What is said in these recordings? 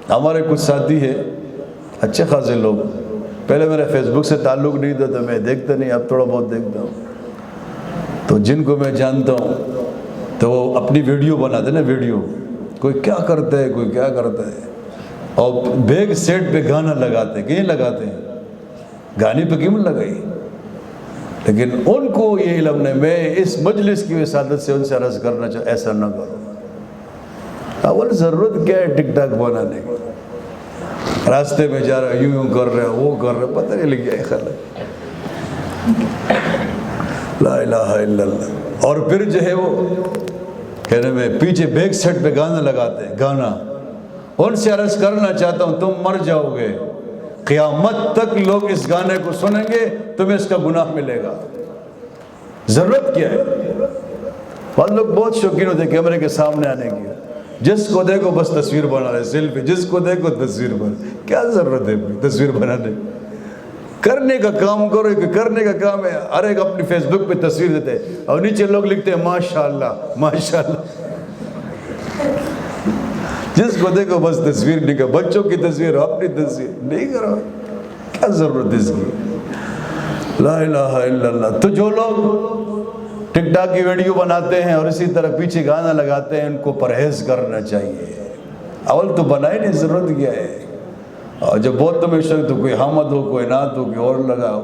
ہمارے کچھ ساتھی ہیں اچھے خاصے لوگ، پہلے میرا فیس بک سے تعلق نہیں تھا تو میں دیکھتا نہیں، اب تھوڑا بہت دیکھتا ہوں، تو جن کو میں جانتا ہوں تو وہ اپنی ویڈیو بناتے نا، ویڈیو کوئی کیا کرتا ہے کوئی کیا کرتا ہے، اور بیگ سیٹ پہ گانا لگاتے، کہیں لگاتے ہیں، گانے پہ کیوں لگائی؟ لیکن ان کو یہ علم نہیں، میں اس مجلس کی وسادت سے ان سے عرض کرنا چاہوں ایسا نہ کرو۔ اول ضرورت کیا ہے ٹک ٹاک بنانے کی؟ راستے میں جا رہا یوں کر رہا وہ کر رہا، پتہ نہیں لگ گیا خلق، لا الہ الا اللہ۔ اور پھر جو ہے وہ کہنے میں پیچھے بیک سیٹ پہ گانا لگاتے ہیں، گانا۔ ان سے عرض کرنا چاہتا ہوں تم مر جاؤ گے، قیامت تک لوگ اس گانے کو سنیں گے، تمہیں اس کا گناہ ملے گا۔ ضرورت کیا ہے؟ بعض لوگ بہت شوقین ہوتے ہیں کیمرے کے سامنے آنے کی، جس کو دیکھو بس تصویر بنا رہے، سیلفی، جس کو دیکھو تصویر بنا، کیا ضرورت ہے تصویر بنانے؟ کرنے کا کام کرو، کرنے کا کام ہے۔ ہر ایک اپنی فیس بک پہ تصویر دیتے ہیں اور نیچے لوگ لکھتے ہیں ماشاءاللہ ماشاءاللہ، جس کو دیکھو بس تصویر نکل، بچوں کی تصویر، اپنی تصویر نہیں کرو، کیا ضرورت ہے اس کی؟ لا الہ الا اللہ۔ تو جو لوگ ٹک ٹاک کی ویڈیو بناتے ہیں اور اسی طرح پیچھے گانا لگاتے ہیں، ان کو پرہیز کرنا چاہیے۔ اول تو بنائے نہیں، ضرورت کیا ہے؟ اور جب بہت تمہیں شوق تو کوئی حمد ہو، کوئی نعت ہو، کوئی اور لگاؤ،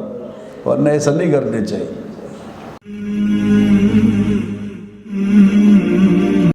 ورنہ ایسا نہیں کرنے چاہیے۔